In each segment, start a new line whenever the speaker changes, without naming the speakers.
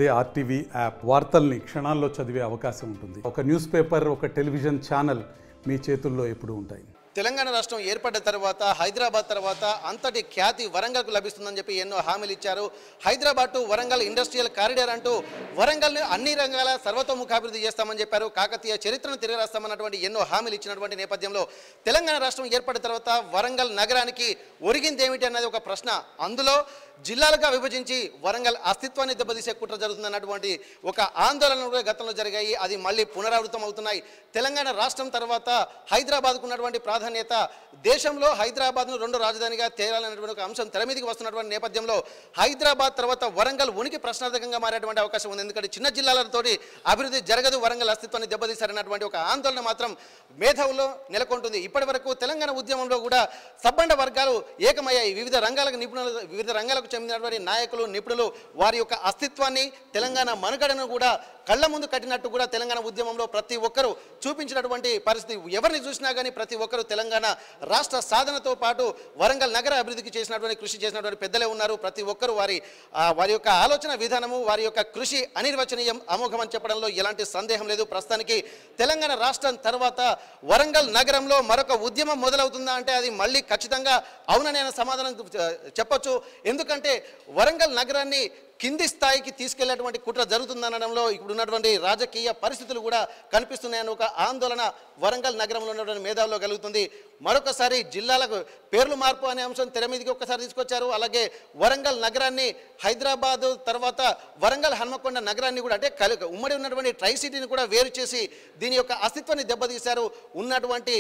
అదే RTV app వార్తల్ని క్షణాల్లో చదివే అవకాశం ఉంటుంది. ఒక న్యూస్ పేపర్, ఒక టెలివిజన్ ఛానల్ మీ చేతుల్లో ఎప్పుడూ ఉంటాయి.
తెలంగాణ రాష్ట్రం ఏర్పడ్డ తర్వాత హైదరాబాద్ తర్వాత అంతటి ఖ్యాతి వరంగల్కు లభిస్తుందని చెప్పి ఎన్నో హామీలు ఇచ్చారు. Hyderabad to Warangal industrial corridor అంటూ వరంగల్ని అన్ని రంగాల సర్వతోముఖాభివృద్ధి చేస్తామని చెప్పారు. కాకతీయ చరిత్రను తిరగరాస్తామన్నటువంటి ఎన్నో హామీలు ఇచ్చినటువంటి నేపథ్యంలో తెలంగాణ రాష్ట్రం ఏర్పడిన తర్వాత వరంగల్ నగరానికి ఒరిగింది ఏమిటి అన్నది ఒక ప్రశ్న. అందులో జిల్లాలుగా విభజించి వరంగల్ అస్తిత్వాన్ని దెబ్బతీసే కుట్ర జరుగుతుందన్నటువంటి ఒక ఆందోళనలు కూడా గతంలో జరిగాయి. అది మళ్ళీ పునరావృతం అవుతున్నాయి. తెలంగాణ రాష్ట్రం తర్వాత హైదరాబాద్కు ఉన్నటువంటి ప్రాధాన్యత, దేశంలో హైదరాబాద్ను రెండో రాజధానిగా తేలాలనేటువంటి ఒక అంశం తెర మీదకి వస్తున్నటువంటి నేపథ్యంలో హైదరాబాద్ తర్వాత వరంగల్ ఉనికి ప్రశ్నార్థకంగా మారేటువంటి అవకాశం ఉంది. ఎందుకంటే చిన్న జిల్లాలతోటి అభివృద్ధి జరగదు, వరంగల్ అస్తిత్వాన్ని దెబ్బతీశారన్నటువంటి ఒక ఆందోళన మాత్రం మేధావుల్లో నెలకొంటుంది. ఇప్పటి వరకు తెలంగాణ ఉద్యమంలో కూడా సబ్బండ వర్గాలు ఏకమయ్యాయి. వివిధ రంగాలకు చెందినటువంటి నాయకులు, నిపుణులు వారి యొక్క అస్తిత్వాన్ని, తెలంగాణ మనుగడను కూడా కళ్ళ ముందు కట్టినట్టు కూడా తెలంగాణ ఉద్యమంలో ప్రతి ఒక్కరూ చూపించినటువంటి పరిస్థితి. ఎవరిని చూసినా కానీ ప్రతి ఒక్కరూ తెలంగాణ రాష్ట్ర సాధనతో పాటు వరంగల్ నగర అభివృద్ధికి కృషి చేసినటువంటి పెద్దలే ఉన్నారు. ప్రతి ఒక్కరూ వారి యొక్క ఆలోచన విధానము, వారి యొక్క కృషి అనిర్వచనీయం, అమోఘం అని చెప్పడంలో ఎలాంటి సందేహం లేదు. ప్రస్తుతానికి తెలంగాణ రాష్ట్రం తర్వాత వరంగల్ నగరంలో మరొక ఉద్యమం మొదలవుతుందా అంటే అది మళ్ళీ ఖచ్చితంగా అవుననే సమాధానం చెప్పొచ్చు. ఎందుకంటే వరంగల్ నగరాన్ని కింది స్థాయికి తీసుకెళ్లేటువంటి కుట్ర జరుగుతుందనడంలో ఇప్పుడు ఉన్నటువంటి రాజకీయ పరిస్థితులు కూడా కనిపిస్తున్నాయని ఒక ఆందోళన వరంగల్ నగరంలో ఉన్నటువంటి మేధావుల్లో కలుగుతుంది. మరొకసారి జిల్లాలకు పేర్లు మార్పు అనే అంశం తెర మీదకి ఒక్కసారి తీసుకొచ్చారు. అలాగే వరంగల్ నగరాన్ని హైదరాబాద్ తర్వాత వరంగల్ హన్మకొండ నగరాన్ని కూడా అంటే ఉమ్మడి ఉన్నటువంటి ట్రై సిటీని కూడా వేరు చేసి దీని యొక్క అస్తిత్వాన్ని దెబ్బతీశారు. ఉన్నటువంటి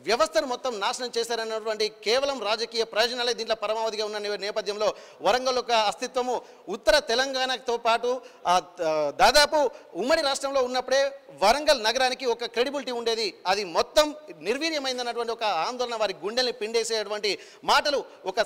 వ్యవస్థను మొత్తం నాశనం చేశారన్నటువంటి కేవలం రాజకీయ ప్రయోజనాలే దీంట్లో పరమావధిగా ఉన్న నేపథ్యంలో వరంగల్ యొక్క అస్తిత్వము ఉత్తర తెలంగాణతో పాటు దాదాపు ఉమ్మడి రాష్ట్రంలో ఉన్నప్పుడే వరంగల్ నగరానికి ఒక క్రెడిబిలిటీ ఉండేది. అది మొత్తం నిర్వీర్యమైందన్నటువంటి ఒక ఆందోళన వారి గుండెల్ని పిండేసేటువంటి మాటలు ఒక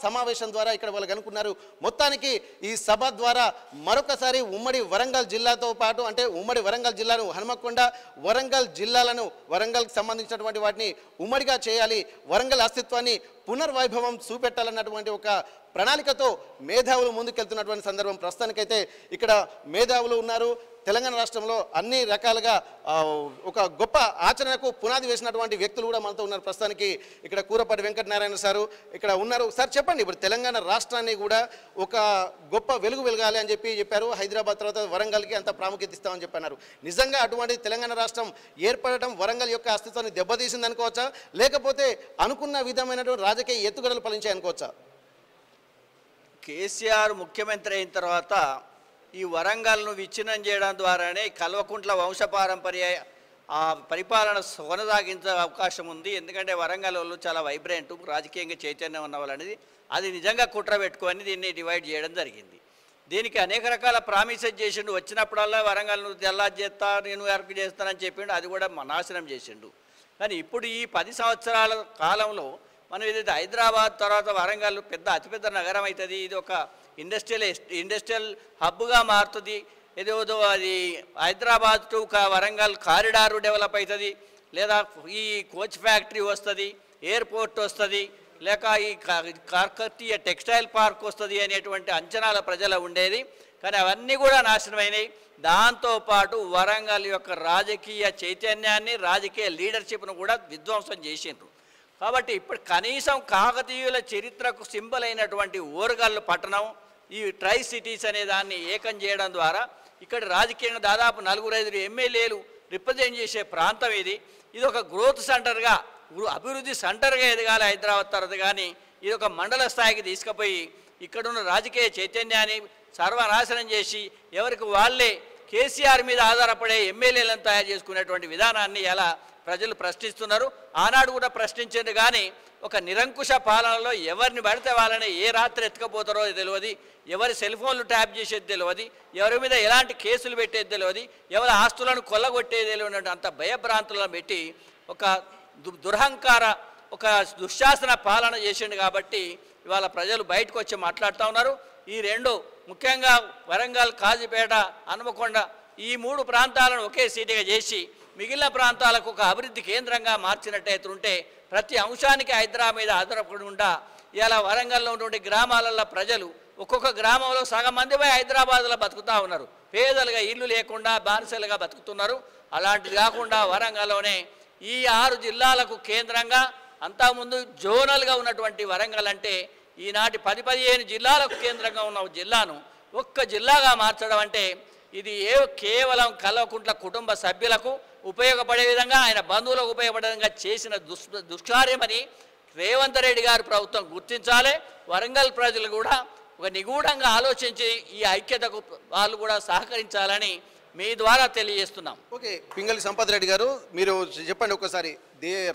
సమావేశం ద్వారా ఇక్కడ వాళ్ళు కనుక్కున్నారు. మొత్తానికి ఈ సభ ద్వారా మరొకసారి ఉమ్మడి వరంగల్ జిల్లాతో పాటు అంటే ఉమ్మడి వరంగల్ జిల్లాను హన్మకొండ, వరంగల్ జిల్లాలను వరంగల్కి సంబంధించినటువంటి వాటిని ఉమ్మడిగా చేయాలి, వరంగల్ అస్తిత్వాన్ని పునర్వైభవం చూపెట్టాలన్నటువంటి ఒక ప్రణాళికతో మేధావులు ముందుకెళ్తున్నటువంటి సందర్భం. ప్రస్తుతానికైతే ఇక్కడ మేధావులు ఉన్నారు. తెలంగాణ రాష్ట్రంలో అన్ని రకాలుగా ఒక గొప్ప ఆచరణకు పునాది వేసినటువంటి వ్యక్తులు కూడా మనతో ఉన్నారు. ప్రస్తుతానికి ఇక్కడ కూరపాటి వెంకటనారాయణ సారు ఇక్కడ ఉన్నారు. సార్ చెప్పండి, ఇప్పుడు తెలంగాణ రాష్ట్రాన్ని కూడా ఒక గొప్ప వెలగాలి అని చెప్పారు. హైదరాబాద్ తర్వాత వరంగల్కి అంత ప్రాముఖ్యత ఇస్తామని చెప్పన్నారు. నిజంగా అటువంటి తెలంగాణ రాష్ట్రం ఏర్పడటం వరంగల్ యొక్క అస్తిత్వాన్ని దెబ్బతీసింది అనుకోవచ్చా, లేకపోతే అనుకున్న విధమైనటువంటి రాజకీయ ఎత్తుగడలు ఫలించాయి అనుకోవచ్చా?
కేసీఆర్ ముఖ్యమంత్రి అయిన తర్వాత ఈ వరంగల్ను విచ్ఛిన్నం చేయడం ద్వారానే కల్వకుంట్ల వంశపారంపర్య పరిపాలన కొనసాగించే అవకాశం ఉంది. ఎందుకంటే వరంగల్ వాళ్ళు చాలా వైబ్రెంట్, రాజకీయంగా చైతన్యం ఉన్న వాళ్ళు అనేది అది నిజంగా కుట్ర పెట్టుకొని దీన్ని డివైడ్ చేయడం జరిగింది. దీనికి అనేక రకాల ప్రామిసెస్ చేసిండు. వచ్చినప్పుడల్లా వరంగల్ను తెల్లారి చేస్తా, నేను వర్క్ చేస్తానని చెప్పిండు. అది కూడా నాశనం చేసిండు. కానీ ఇప్పుడు ఈ 10 సంవత్సరాల కాలంలో మనం ఏదైతే హైదరాబాద్ తర్వాత వరంగల్ అతిపెద్ద నగరం అవుతుంది, ఇది ఒక ఇండస్ట్రియల్ హబ్గా మారుతుంది, ఏదో అది Hyderabad to Warangal corridor develop అవుతుంది, లేదా ఈ కోచ్ ఫ్యాక్టరీ వస్తుంది, ఎయిర్పోర్ట్ వస్తుంది, లేక ఈ కాకతీయ టెక్స్టైల్ పార్క్ వస్తుంది అనేటువంటి అంచనాల ప్రజలు ఉండేది. కానీ అవన్నీ కూడా నాశనమైనాయి. దాంతోపాటు వరంగల్ యొక్క రాజకీయ చైతన్యాన్ని, రాజకీయ లీడర్షిప్ను కూడా విధ్వంసం చేసిండ్రు. కాబట్టి ఇప్పుడు కనీసం కాకతీయుల చరిత్రకు సింబల్ అయినటువంటి ఓరుగల్లు పట్టణం, ఈ ట్రై సిటీస్ అనే దాన్ని ఏకం చేయడం ద్వారా ఇక్కడ రాజకీయంగా దాదాపు 4-5 ఎమ్మెల్యేలు రిప్రజెంట్ చేసే ప్రాంతం ఇది. ఇది ఒక గ్రోత్ సెంటర్గా, అభివృద్ధి సెంటర్గా ఎదగాలి హైదరాబాద్ తర్వాత. కానీ ఇది ఒక మండల స్థాయికి తీసుకుపోయి ఇక్కడున్న రాజకీయ చైతన్యాన్ని సర్వనాశనం చేసి ఎవరికి వాళ్ళే కేసీఆర్ మీద ఆధారపడే ఎమ్మెల్యేలను తయారు చేసుకునేటువంటి విధానాన్ని ఎలా ప్రజలు ప్రశ్నిస్తున్నారు. ఆనాడు కూడా ప్రశ్నించారు. కానీ ఒక నిరంకుశ పాలనలో ఎవరిని పడితే వాళ్ళని ఏ రాత్రి ఎత్తుకపోతారో తెలియదు, ఎవరి సెల్ ఫోన్లు ట్యాప్ చేసేది తెలియదు, ఎవరి మీద ఎలాంటి కేసులు పెట్టేది తెలియదు, ఎవరి ఆస్తులను కొల్లగొట్టేది తెలియదు. అంత భయభ్రాంతులను పెట్టి ఒక దురహంకార, ఒక దుశ్శాసన పాలన చేసిండు. కాబట్టి ఇవాళ ప్రజలు బయటకు వచ్చి మాట్లాడుతూ ఉన్నారు. ఈ రెండు ముఖ్యంగా వరంగల్, కాజీపేట, హన్మకొండ ఈ 3 ప్రాంతాలను ఒకే సీటుగా చేసి మిగిలిన ప్రాంతాలకు ఒక అభివృద్ధి కేంద్రంగా మార్చినట్టయితే ప్రతి అంశానికి హైదరాబాద్ మీద ఆధారపడకుండా ఇలా వరంగల్లో ఉన్నటువంటి గ్రామాలలో ప్రజలు ఒక్కొక్క గ్రామంలో సగం మంది పోయి హైదరాబాద్లో బతుకుతూ ఉన్నారు. పేదలుగా ఇల్లు లేకుండా బానిసలుగా బతుకుతున్నారు. అలాంటిది కాకుండా వరంగల్లోనే ఈ 6 జిల్లాలకు కేంద్రంగా అంతకుముందు జోనల్గా ఉన్నటువంటి వరంగల్ అంటే ఈనాటి 10-15 జిల్లాలకు కేంద్రంగా ఉన్న జిల్లాను ఒక్క జిల్లాగా మార్చడం అంటే ఇది కేవలం కల్వకుంట్ల కుటుంబ సభ్యులకు ఉపయోగపడే విధంగా, ఆయన బంధువులకు ఉపయోగపడే విధంగా చేసిన దుష్కార్యమని రేవంత్ రెడ్డి గారు ప్రభుత్వం గుర్తించాలి. వరంగల్ ప్రజలు కూడా ఒక నిగూఢంగా ఆలోచించి ఈ ఐక్యతకు వాళ్ళు కూడా సహకరించాలని మీ ద్వారా తెలియజేస్తున్నాం.
ఓకే, పింగళి సంపత్ రెడ్డి గారు, మీరు చెప్పండి ఒకసారి,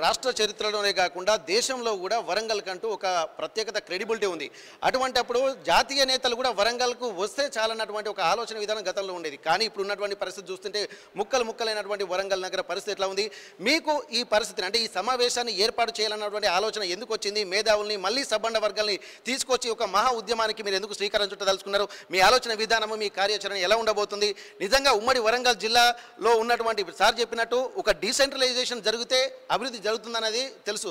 రాష్ట్ర చరిత్రలోనే కాకుండా దేశంలో కూడా వరంగల్ కంటూ ఒక ప్రత్యేకత, క్రెడిబిలిటీ ఉంది. అటువంటి అప్పుడు జాతీయ నేతలు కూడా వరంగల్కు వస్తే చాలన్నటువంటి ఒక ఆలోచన విధానం గతంలో ఉండేది. కానీ ఇప్పుడు ఉన్నటువంటి పరిస్థితి చూస్తుంటే ముక్కలైనటువంటి వరంగల్ నగర పరిస్థితి ఎట్లా ఉంది? మీకు ఈ పరిస్థితిని, అంటే ఈ సమావేశాన్ని ఏర్పాటు చేయాలన్నటువంటి ఆలోచన ఎందుకు వచ్చింది? మేధావుల్ని మళ్ళీ సబ్బండ వర్గాల్ని తీసుకొచ్చి ఒక మహా ఉద్యమానికి మీరు ఎందుకు శ్రీకారం చుట్టదలుచుకున్నారు? మీ ఆలోచన విధానము, మీ కార్యాచరణ ఎలా ఉండబోతుంది? నిజంగా ఉమ్మడి వరంగల్ జిల్లాలో ఉన్నటువంటి సార్ చెప్పినట్టు ఒక డీసెంట్రలైజేషన్ జరిగితే అభివృద్ధి జరుగుతుందన్నది తెలుసు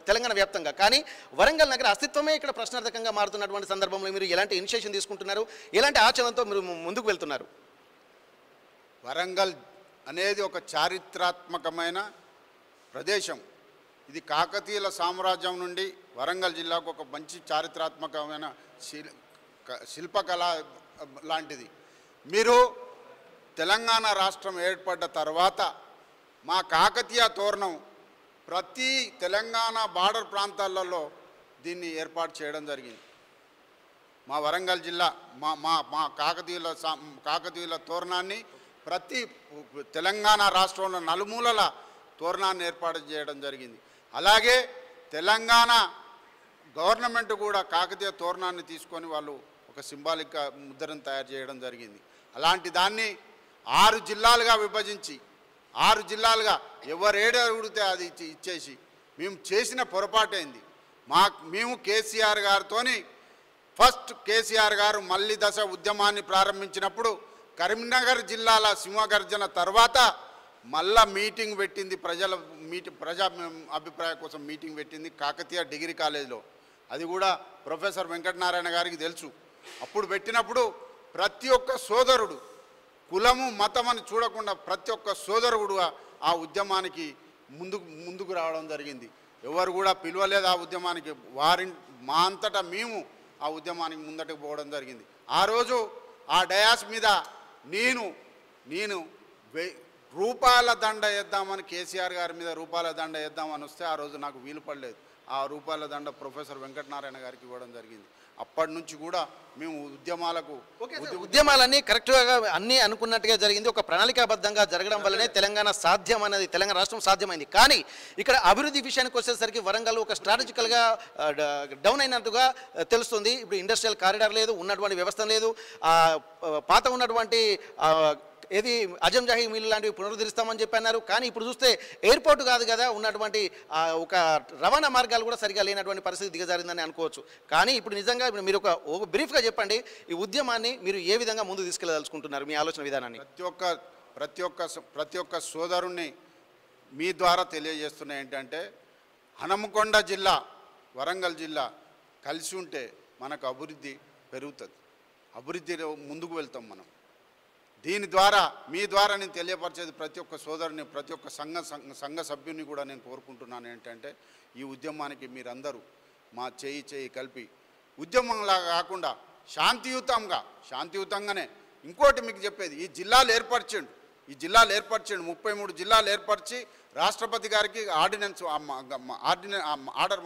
తెలంగాణ వ్యాప్తంగా. కానీ వరంగల్ నగర అస్తిత్వమే ఇక్కడ ప్రశ్నార్థకంగా మారుతున్నటువంటి సందర్భంలో మీరు ఎలాంటి ఇనిషియేషన్ తీసుకుంటున్నారు? ఎలాంటి ఆచరణతో మీరు ముందుకు వెళ్తున్నారు?
వరంగల్ అనేది ఒక చారిత్రాత్మకమైన ప్రదేశం. ఇది కాకతీయుల సామ్రాజ్యం నుండి వరంగల్ జిల్లాకు ఒక మంచి చారిత్రాత్మకమైన శిల్పకళ లాంటిది. మీరు తెలంగాణ రాష్ట్రం ఏర్పడ్డ తర్వాత మా కాకతీయ తోరణం ప్రతి తెలంగాణ బార్డర్ ప్రాంతాలలో దీన్ని ఏర్పాటు చేయడం జరిగింది. మా వరంగల్ జిల్లా మా కాకతీయుల తోరణాన్ని ప్రతి తెలంగాణ రాష్ట్రంలో నలుమూలల తోరణాన్ని ఏర్పాటు చేయడం జరిగింది. అలాగే తెలంగాణ గవర్నమెంట్ కూడా కాకతీయ తోరణాన్ని తీసుకొని వాళ్ళు ఒక సింబాలిక్ ముద్రను తయారు చేయడం జరిగింది. అలాంటి దాన్ని 6 జిల్లాలుగా విభజించి 6 జిల్లాలుగా ఎవరేడు అడిగితే అది ఇచ్చేసి మేము చేసిన పొరపాటైంది. మేము కేసీఆర్ గారితోని ఫస్ట్ కేసీఆర్ గారు మళ్ళీ దశ ఉద్యమాన్ని ప్రారంభించినప్పుడు కరీంనగర్ జిల్లాల సింహగర్జన తర్వాత మళ్ళా మీటింగ్ పెట్టింది, ప్రజా అభిప్రాయం కోసం మీటింగ్ పెట్టింది కాకతీయ డిగ్రీ కాలేజీలో. అది కూడా ప్రొఫెసర్ వెంకటనారాయణ గారికి తెలుసు. అప్పుడు పెట్టినప్పుడు ప్రతి ఒక్క సోదరుడు, కులము మతం అని చూడకుండా ప్రతి ఒక్క సోదరుడు ఆ ఉద్యమానికి ముందుకు రావడం జరిగింది. ఎవరు కూడా పిలవలేదు ఆ ఉద్యమానికి. మా అంతటా మేము ఆ ఉద్యమానికి ముందటకు పోవడం జరిగింది. ఆ రోజు ఆ డయాస్ మీద నేను రూపాయల దండ వేద్దామని, కేసీఆర్ గారి మీద రూపాయల దండ వేద్దామని వస్తే ఆ రోజు నాకు వీలు పడలేదు. ఆ రూపాయల దండ ప్రొఫెసర్ వెంకటనారాయణ గారికి ఇవ్వడం జరిగింది. అప్పటి నుంచి కూడా మేము
ఉద్యమాలన్నీ కరెక్ట్గా అన్నీ అనుకున్నట్టుగా జరిగింది. ఒక ప్రణాళికాబద్ధంగా జరగడం వల్లనే తెలంగాణ సాధ్యం అనేది, తెలంగాణ రాష్ట్రం సాధ్యమైంది. కానీ ఇక్కడ అభివృద్ధి విషయానికి వచ్చేసరికి వరంగల్ ఒక స్ట్రాటజికల్గా డౌన్ అయినట్టుగా తెలుస్తుంది. ఇప్పుడు ఇండస్ట్రియల్ కారిడార్ లేదు, ఉన్నటువంటి వ్యవస్థ లేదు. పాత ఉన్నటువంటి ఏది అజంజాహీ మిల్లు లాంటివి పునరుద్ధరిస్తామని చెప్పి అన్నారు. కానీ ఇప్పుడు చూస్తే ఎయిర్పోర్ట్ కాదు కదా, ఉన్నటువంటి ఒక రవాణా మార్గాలు కూడా సరిగా లేనటువంటి పరిస్థితి దిగజారిందని అనుకోవచ్చు. కానీ ఇప్పుడు నిజంగా మీరు ఒక బ్రీఫ్గా చెప్పండి, ఈ ఉద్యమాన్ని మీరు ఏ విధంగా ముందుకు తీసుకెళ్లదలుచుకుంటున్నారు, మీ ఆలోచన విధానాన్ని?
ప్రతి ఒక్క సోదరుణ్ణి మీ ద్వారా తెలియజేస్తున్నా ఏంటంటే, హనుమకొండ జిల్లా వరంగల్ జిల్లా కలిసి ఉంటే మనకు అభివృద్ధి పెరుగుతుంది, అభివృద్ధిలో ముందుకు వెళ్తాం మనం. దీని ద్వారా మీ ద్వారా నేను తెలియపరిచేది ప్రతి ఒక్క సోదరుని, ప్రతి ఒక్క సంఘ సభ్యుని కూడా నేను కోరుకుంటున్నాను ఏంటంటే, ఈ ఉద్యమానికి మీరందరూ మా చేయి కలిపి ఉద్యమంలా కాకుండా శాంతియుతంగానే. ఇంకోటి మీకు చెప్పేది, ఈ జిల్లాలు ఏర్పరిచిండు 33 జిల్లాలు ఏర్పరిచి రాష్ట్రపతి గారికి ఆర్డర్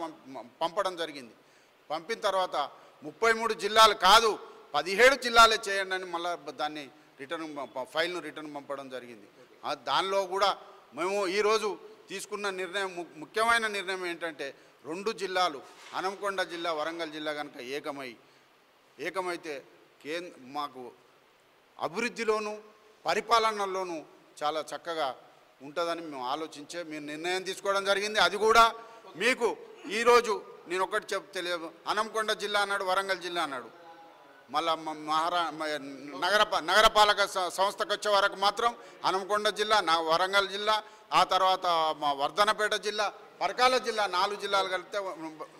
పంపడం జరిగింది. పంపిన తర్వాత 33 జిల్లాలు కాదు 17 జిల్లాలే చేయండి అని మళ్ళీ దాన్ని ఫైల్ను రిటర్న్ పంపడం జరిగింది. దానిలో కూడా మేము ఈరోజు తీసుకున్న నిర్ణయం, ముఖ్యమైన నిర్ణయం ఏంటంటే, 2 జిల్లాలు హనుమకొండ జిల్లా వరంగల్ జిల్లా కనుక ఏకమైతే మాకు అభివృద్ధిలోనూ పరిపాలనలోనూ చాలా చక్కగా ఉంటుందని మేము ఆలోచించే మీరు నిర్ణయం తీసుకోవడం జరిగింది. అది కూడా మీకు ఈరోజు నేను ఒకటి తెలియదు, హనుమకొండ జిల్లా అన్నాడు, వరంగల్ జిల్లా అన్నాడు. మళ్ళా నగరపాలక సంస్థకు వచ్చే వరకు మాత్రం హనుమకొండ జిల్లా, వరంగల్ జిల్లా, ఆ తర్వాత మా వర్ధనపేట జిల్లా, పరకాల జిల్లా 4 జిల్లాలు కలిపితే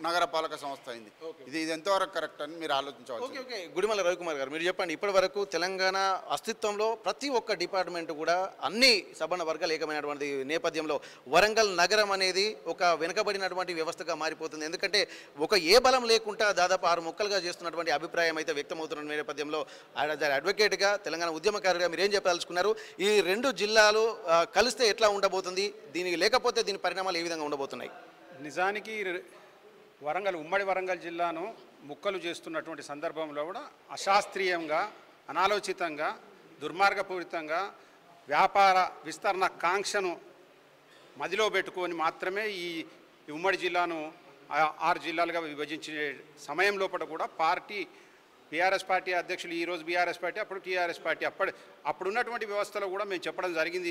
నగరపాలక సంస్థ అయింది. ఇది ఎంతవరకు కరెక్ట్ అని మీరు ఆలోచించవచ్చు.
ఓకే, గుడిమల్ల రవికుమార్ గారు మీరు చెప్పండి, ఇప్పటి వరకు తెలంగాణ అస్తిత్వంలో ప్రతి ఒక్క డిపార్ట్మెంట్ కూడా అన్ని సబర్ణ వర్గాలు ఏకమైనటువంటి నేపథ్యంలో వరంగల్ నగరం అనేది ఒక వెనుకబడినటువంటి వ్యవస్థగా మారిపోతుంది. ఎందుకంటే ఒక ఏ బలం లేకుండా దాదాపు 6 ముక్కలుగా చేస్తున్నటువంటి అభిప్రాయం అయితే వ్యక్తమవుతున్న నేపథ్యంలో అడ్వకేట్గా తెలంగాణ ఉద్యమకారుగా మీరు ఏం చెప్పదలుచుకున్నారు? ఈ 2 జిల్లాలు కలిస్తే ఎట్లా ఉండబోతుంది, దీనికి లేకపోతే దీని పరిణామాలు ఏ విధంగా ఉండబోతున్నాయి?
నిజానికి ఉమ్మడి వరంగల్ జిల్లాను ముక్కలు చేస్తున్నటువంటి సందర్భంలో కూడా అశాస్త్రీయంగా, అనాలోచితంగా, దుర్మార్గపూరితంగా వ్యాపార విస్తరణ కాంక్షను మదిలో పెట్టుకొని మాత్రమే ఈ ఉమ్మడి జిల్లాను 6 జిల్లాలుగా విభజించే సమయం లోపల కూడా బీఆర్ఎస్ పార్టీ అధ్యక్షులు, ఈరోజు బీఆర్ఎస్ పార్టీ, అప్పుడు టీఆర్ఎస్ పార్టీ, అప్పుడున్నటువంటి వ్యవస్థలో కూడా మేము చెప్పడం జరిగింది,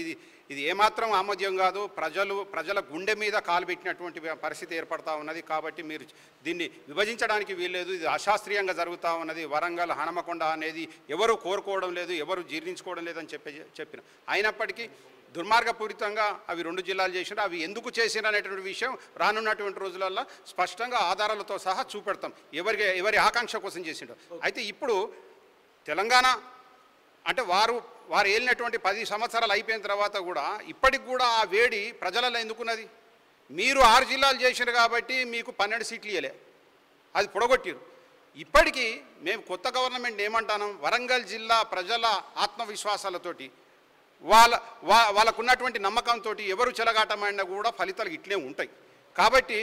ఇది ఏమాత్రం ఆమోద్యం కాదు, ప్రజల గుండె మీద కాలు పెట్టినటువంటి పరిస్థితి ఏర్పడతా ఉన్నది, కాబట్టి మీరు దీన్ని విభజించడానికి వీల్లేదు, ఇది అశాస్త్రీయంగా జరుగుతూ ఉన్నది, వరంగల్ హనుమకొండ అనేది ఎవరు కోరుకోవడం లేదు, ఎవరు జీర్ణించుకోవడం లేదని చెప్పిన అయినప్పటికీ దుర్మార్గపూరితంగా అవి 2 జిల్లాలు చేసినారు. అవి ఎందుకు చేసినారు అనేటువంటి విషయం రానున్నటువంటి రోజులలో స్పష్టంగా ఆధారాలతో సహా చూపెడతాం, ఎవరి ఆకాంక్ష కోసం చేసిండో. అయితే ఇప్పుడు తెలంగాణ అంటే వారు ఏలినటువంటి 10 సంవత్సరాలు అయిపోయిన తర్వాత కూడా ఇప్పటికి కూడా ఆ వేడి ప్రజలలో ఎందుకున్నది? మీరు 6 జిల్లాలు చేసినారు కాబట్టి మీకు 12 సీట్లు ఇవ్వలే, అది పొడగొట్టిరు. ఇప్పటికీ మేము కొత్త గవర్నమెంట్ ఏమంటాను, వరంగల్ జిల్లా ప్రజల ఆత్మవిశ్వాసాలతోటి వాళ్ళకున్నటువంటి నమ్మకంతో ఎవరు చెలగాటమైనా కూడా ఫలితాలు ఇట్లే ఉంటాయి. కాబట్టి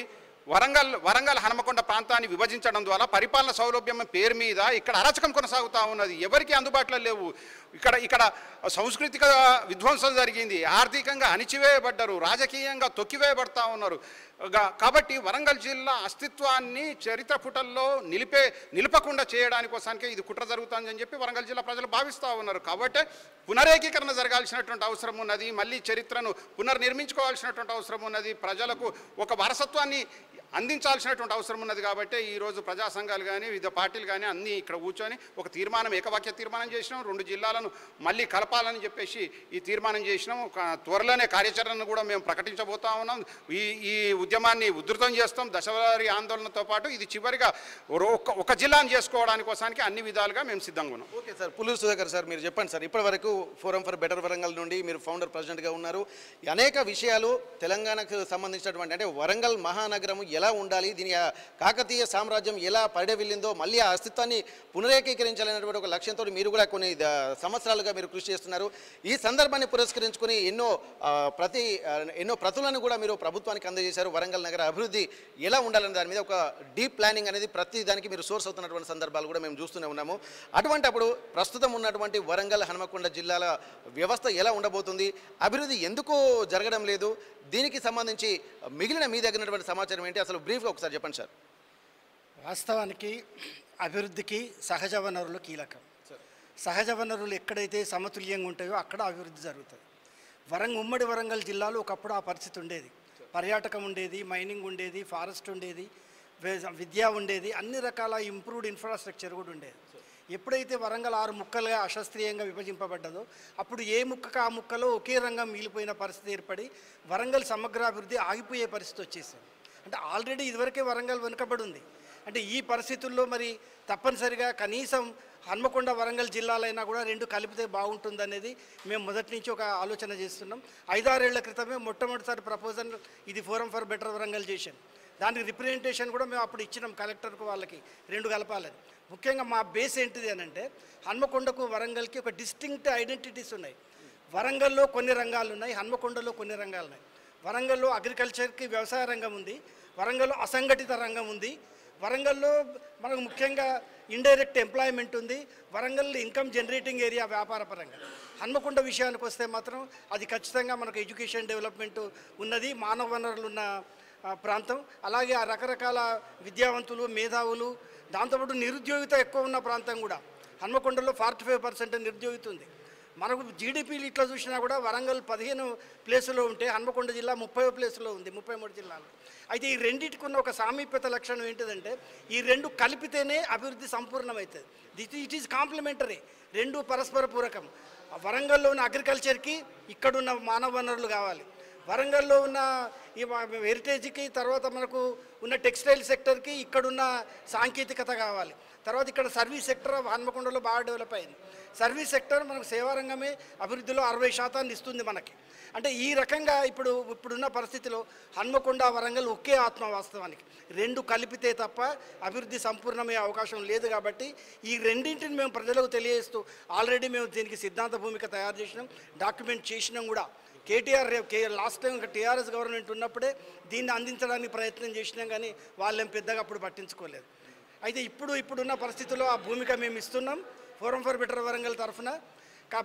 వరంగల్ హనుమకొండ ప్రాంతాన్ని విభజించడం ద్వారా పరిపాలన సౌలభ్యం పేరు మీద ఇక్కడ అరాచకం కొనసాగుతూ ఉన్నది, ఎవరికి అందుబాటులో లేవు. ఇక్కడ సాంస్కృతిక విధ్వంసం జరిగింది, ఆర్థికంగా అణిచివేయబడ్డారు, రాజకీయంగా తొక్కివేయబడతా ఉన్నారు. కాబట్టి వరంగల్ జిల్లా అస్తిత్వాన్ని చరిత్ర పుటల్లో నిలపకుండా చేయడానికోసానికే ఇది కుట్ర జరుగుతుందని చెప్పి వరంగల్ జిల్లా ప్రజలు భావిస్తూ ఉన్నారు. కాబట్టి పునరేకీకరణ జరగాల్సినటువంటి అవసరం ఉన్నది, మళ్ళీ చరిత్రను పునర్నిర్మించుకోవాల్సినటువంటి అవసరం ఉన్నది, ప్రజలకు ఒక వారసత్వాన్ని అందించాల్సినటువంటి అవసరం ఉన్నది. కాబట్టి ఈరోజు ప్రజా సంఘాలు కానీ వివిధ పార్టీలు కానీ అన్నీ ఇక్కడ కూర్చొని ఒక ఏకవాక్య తీర్మానం చేసినాం, 2 జిల్లాలను మళ్ళీ కలపాలని చెప్పేసి ఈ తీర్మానం చేసినాం. త్వరలోనే కార్యాచరణను కూడా మేము ప్రకటించబోతా ఉన్నాం. ఈ ఉద్యమాన్ని ఉధృతం చేస్తాం. దశవారీ ఆందోళనతో పాటు ఇది చివరిగా ఒక జిల్లాను చేసుకోవడానికోసానికి అన్ని విధాలుగా మేము సిద్ధంగా ఉన్నాం.
Okay sir, Pulluru Sudhakar sir మీరు చెప్పండి సార్, ఇప్పటి వరకు ఫోరం ఫర్ బెటర్ వరంగల్ నుండి మీరు ఫౌండర్ ప్రెసిడెంట్గా ఉన్నారు. అనేక విషయాలు తెలంగాణకు సంబంధించినటువంటి అంటే వరంగల్ మహానగరం ఎలా ఉండాలి, దీని కాకతీయ సామ్రాజ్యం ఎలా పరిడవిల్లిందో మళ్ళీ ఆ అస్తిత్వాన్ని పునరేకీకరించాలనేటువంటి ఒక లక్ష్యంతో మీరు కూడా కొన్ని సంవత్సరాలుగా మీరు కృషి చేస్తున్నారు. ఈ సందర్భాన్ని పురస్కరించుకొని ఎన్నో ప్రతులను కూడా మీరు ప్రభుత్వానికి అందజేశారు. వరంగల్ నగర అభివృద్ధి ఎలా ఉండాలనే దాని మీద ఒక డీప్ ప్లానింగ్ అనేది ప్రతి దానికి మీరు సోర్స్ అవుతున్నటువంటి సందర్భాలు కూడా మేము చూస్తూనే ఉన్నాము. అటువంటి అప్పుడు ప్రస్తుతం ఉన్నటువంటి వరంగల్ హనుమకొండ జిల్లాల వ్యవస్థ ఎలా ఉండబోతుంది, అభివృద్ధి ఎందుకు జరగడం లేదు, దీనికి సంబంధించి మిగిలిన మీ దగ్గరటువంటి సమాచారం ఏంటి, అసలు బ్రీఫ్గా ఒకసారి చెప్పండి సార్.
వాస్తవానికి అభివృద్ధికి సహజ వనరులు కీలకం. సహజ వనరులు ఎక్కడైతే సమతుల్యంగా ఉంటాయో అక్కడ అభివృద్ధి జరుగుతుంది. ఉమ్మడి వరంగల్ జిల్లాలో ఒకప్పుడు ఆ పరిస్థితి ఉండేది. పర్యాటకం ఉండేది, మైనింగ్ ఉండేది, ఫారెస్ట్ ఉండేది, విద్య ఉండేది, అన్ని రకాల ఇంప్రూవ్డ్ ఇన్ఫ్రాస్ట్రక్చర్ కూడా ఉండేది. ఎప్పుడైతే వరంగల్ 6 ముక్కలుగా అశాస్త్రీయంగా విభజింపబడ్డదో అప్పుడు ఏ ముక్కకు ఆ ముక్కలో ఒకే రంగం మిగిలిపోయిన పరిస్థితి ఏర్పడి వరంగల్ సమగ్రాభివృద్ధి ఆగిపోయే పరిస్థితి వచ్చేసింది. అంటే ఆల్రెడీ ఇదివరకే వరంగల్ వెనుకబడి ఉంది. అంటే ఈ పరిస్థితుల్లో మరి తప్పనిసరిగా కనీసం హన్మకొండ వరంగల్ జిల్లాలైనా కూడా 2 కలిపితే బాగుంటుందనేది మేము మొదటి నుంచి ఒక ఆలోచన చేస్తున్నాం. 5-6 ఏళ్ల క్రితమే మొట్టమొదటిసారి ప్రపోజల్ ఇది ఫోరం ఫర్ బెటర్ వరంగల్ చేశాం. దానికి రిప్రజెంటేషన్ కూడా మేము అప్పుడు ఇచ్చినాం కలెక్టర్కు, వాళ్ళకి 2 కలపాలని. ముఖ్యంగా మా బేస్ ఏంటిది అని అంటే హన్మకొండకు వరంగల్కి ఒక డిస్టింక్ట్ ఐడెంటిటీస్ ఉన్నాయి. వరంగల్లో కొన్ని రంగాలు ఉన్నాయి, హన్మకొండలో కొన్ని రంగాలు ఉన్నాయి. వరంగల్లో అగ్రికల్చర్కి వ్యవసాయ రంగం ఉంది, వరంగల్లో అసంఘటిత రంగం ఉంది, వరంగల్లో మనకు ముఖ్యంగా ఇండైరెక్ట్ ఎంప్లాయ్మెంట్ ఉంది, వరంగల్ ఇన్కమ్ జనరేటింగ్ ఏరియా వ్యాపార పరంగా. హన్మకొండ విషయానికి వస్తే మాత్రం అది ఖచ్చితంగా మనకు ఎడ్యుకేషన్ డెవలప్మెంట్ ఉన్నది, మానవ వనరులు ఉన్న ప్రాంతం, అలాగే ఆ రకరకాల విద్యావంతులు, మేధావులు, దాంతోపాటు నిరుద్యోగిత ఎక్కువ ఉన్న ప్రాంతం కూడా. హన్మకొండలో 45% నిరుద్యోగిత ఉంది. మనకు జీడిపీలు ఇట్లా చూసినా కూడా వరంగల్ 15 ప్లేసులో ఉంటే హన్మకొండ జిల్లా 30వ ప్లేసులో ఉంది, 33 జిల్లాలు. అయితే ఈ రెండింటికి ఉన్న ఒక సామీప్యత లక్షణం ఏంటిదంటే ఈ 2 కలిపితేనే అభివృద్ధి సంపూర్ణమవుతుంది. ఇట్ ఈజ్ కాంప్లిమెంటరీ, 2 పరస్పర పూరకం. వరంగల్లో ఉన్న అగ్రికల్చర్కి ఇక్కడున్న మానవ వనరులు కావాలి, వరంగల్లో ఉన్న ఈ హెరిటేజ్కి, తర్వాత మనకు ఉన్న టెక్స్టైల్ సెక్టర్కి ఇక్కడున్న సాంకేతికత కావాలి. తర్వాత ఇక్కడ సర్వీస్ సెక్టర్ హన్మకొండలో బాగా డెవలప్ అయింది. సర్వీస్ సెక్టర్ మనకు సేవారంగమే అభివృద్ధిలో 60% ఇస్తుంది మనకి. అంటే ఈ రకంగా ఇప్పుడున్న పరిస్థితిలో హన్మకొండ వరంగల్ ఒకే ఆత్మ వాస్తవానికి. రెండు కలిపితే తప్ప అభివృద్ధి సంపూర్ణమయ్యే అవకాశం లేదు. కాబట్టి ఈ రెండింటిని మేము ప్రజలకు తెలియజేస్తూ ఆల్రెడీ మేము దీనికి సిద్ధాంత భూమిక తయారు చేసినాం, డాక్యుమెంట్ చేసినాం కూడా. లాస్ట్ టైం టీఆర్ఎస్ గవర్నమెంట్ ఉన్నప్పుడే దీన్ని అందించడానికి ప్రయత్నం చేసినాం, కానీ వాళ్ళేం పెద్దగా అప్పుడు పట్టించుకోలేదు. అయితే ఇప్పుడున్న పరిస్థితుల్లో ఆ భూమిక మేము ఇస్తున్నాం ఫోరం ఫర్ బెటర్ వరంగల్ తరఫున.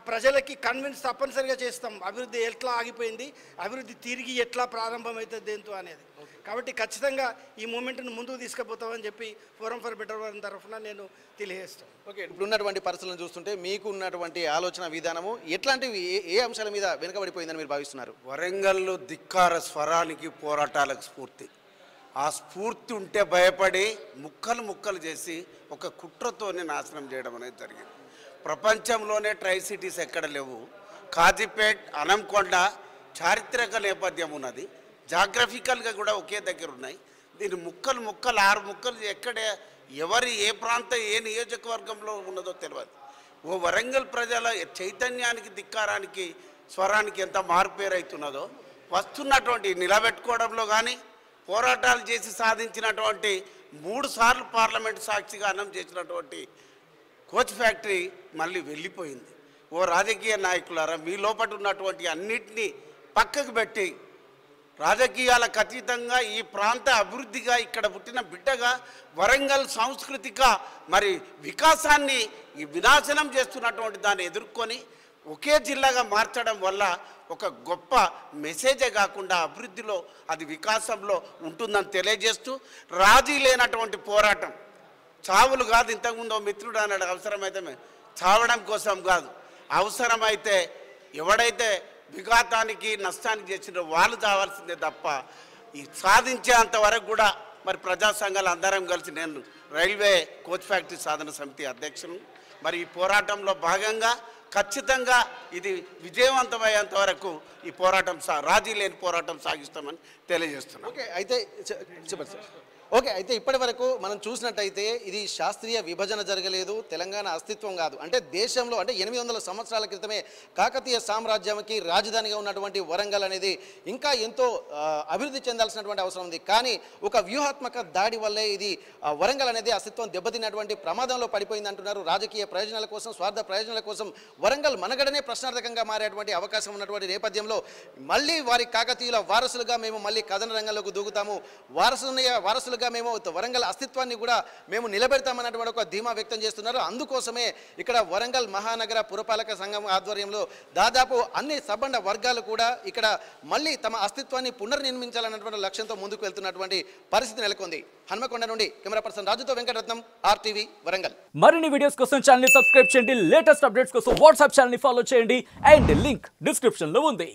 ప్రజలకి కన్విన్స్ తప్పనిసరిగా చేస్తాం అభివృద్ధి ఎట్లా ఆగిపోయింది, అభివృద్ధి తిరిగి ఎట్లా ప్రారంభమవుతుంది దేంతో అనేది. కాబట్టి ఖచ్చితంగా ఈ మూమెంట్ను ముందుకు తీసుకుపోతామని చెప్పి ఫోరం ఫర్ బెటర్ వరంగల్ తరఫున నేను తెలియజేస్తాను.
ఓకే, ఇప్పుడున్నటువంటి పరిస్థితులను చూస్తుంటే మీకు ఉన్నటువంటి ఆలోచన విధానము ఎట్లాంటివి, ఏ అంశాల మీద వెనుకబడిపోయిందని మీరు భావిస్తున్నారు?
వరంగల్లో ధిక్కార స్వరానికి పోరాటాలకు స్ఫూర్తి. ఆ స్ఫూర్తి ఉంటే భయపడి ముక్కలు చేసి ఒక కుట్రతోనే నాశనం చేయడం అనేది జరిగింది. ప్రపంచంలోనే ట్రై సిటీస్ ఎక్కడ లేవు. కాజీపేట్, హన్మకొండ చారిత్రక నేపథ్యం ఉన్నది, జాగ్రఫికల్గా కూడా ఒకే దగ్గర ఉన్నాయి. దీని ముక్కలు 6 ముక్కలు ఎక్కడ ఎవరి ఏ ప్రాంతం ఏ నియోజకవర్గంలో ఉన్నదో తెలియదు. ఓ వరంగల్ ప్రజల చైతన్యానికి, ధిక్కారానికి, స్వరానికి ఎంత మారుపేరైతున్నదో వస్తున్నటువంటి నిలబెట్టుకోవడంలో కానీ, పోరాటాలు చేసి సాధించినటువంటి 3 సార్లు పార్లమెంట్ సాక్షిగా అనౌన్స్ చేసినటువంటి కోచ్ ఫ్యాక్టరీ మళ్ళీ వెళ్ళిపోయింది. ఓ రాజకీయ నాయకులారా, మీ లోపల ఉన్నటువంటి అన్నిటినీ పక్కకు పెట్టి రాజకీయాలకు అతీతంగా ఈ ప్రాంత అభివృద్ధిగా, ఇక్కడ పుట్టిన బిడ్డగా వరంగల్ సాంస్కృతిక మరి వికాసాన్ని ఈ వినాశనం చేస్తున్నటువంటి దాన్ని ఎదుర్కొని ఒకే జిల్లాగా మార్చడం వల్ల ఒక గొప్ప మెసేజే కాకుండా అభివృద్ధిలో, అది వికాసంలో ఉంటుందని తెలియజేస్తూ, రాజీ లేనటువంటి పోరాటం, చావులు కాదు. ఇంతకుముందు మిత్రుడు అన్నాడు, అవసరమైతే చావడం కోసం కాదు, అవసరమైతే ఎవడైతే విఘాతానికి నష్టానికి చేసినో వాళ్ళు చావాల్సిందే తప్ప ఈ సాధించేంత వరకు కూడా మరి ప్రజా సంఘాలు అందరం కలిసి, నేను రైల్వే కోచ్ ఫ్యాక్టరీ సాధన సమితి అధ్యక్షులు, మరి ఈ పోరాటంలో భాగంగా ఖచ్చితంగా ఇది విజయవంతమయ్యేంత వరకు ఈ పోరాటం రాజీ లేని పోరాటం సాగిస్తామని తెలియజేస్తున్నాం.
ఓకే, అయితే చెప్పండి సార్. ఓకే, అయితే ఇప్పటి వరకు మనం చూసినట్టయితే ఇది శాస్త్రీయ విభజన జరగలేదు, తెలంగాణ అస్తిత్వం కాదు. అంటే దేశంలో, అంటే 800 సంవత్సరాల క్రితమే కాకతీయ సామ్రాజ్యానికి రాజధానిగా ఉన్నటువంటి వరంగల్ అనేది ఇంకా ఎంతో అభివృద్ధి చెందాల్సినటువంటి అవసరం ఉంది. కానీ ఒక వ్యూహాత్మక దాడి వల్లే ఇది వరంగల్ అనేది అస్తిత్వం దెబ్బతిన్నటువంటి ప్రమాదంలో పడిపోయింది అంటున్నారు. రాజకీయ ప్రయోజనాల కోసం, స్వార్థ ప్రయోజనాల కోసం వరంగల్ మనగడనే ప్రశ్నార్థకంగా మారేటువంటి అవకాశం ఉన్నటువంటి నేపథ్యంలో మళ్ళీ వారి కాకతీయుల వారసులుగా మేము మళ్ళీ కథన రంగంలోకి దూకుతాము, వారసులుగా మేము వరంగల్ అస్తిత్వాన్ని కూడా మేము నిలబెడతామన్నటువంటి ఒక ధీమా వ్యక్తం చేస్తున్నారు. అందుకోసమే ఇక్కడ వరంగల్ మహానగర పురపాలక సంఘం ఆధ్వర్యంలో దాదాపు అన్ని సబ్బండ వర్గాలు కూడా ఇక్కడ మళ్ళీ తమ అస్తిత్వాన్ని పునర్నిర్మించాలన్నటువంటి లక్ష్యంతో ముందుకు వెళ్తున్నటువంటి పరిస్థితి నెలకొంది. హన్మకొండ నుండి కెమెరా పర్సన్ రాజుతో వెంకటరత్నం, RTV వరంగల్.
మరిన్ని వీడియోస్ కోసం ఛానల్ ని సబ్స్క్రైబ్ చేయండి, లేటెస్ట్ అప్డేట్స్ కోసం వాట్సాప్ ఛానల్ ని ఫాలో చేయండి, అండ్ లింక్ డిస్క్రిప్షన్ లో ఉంది.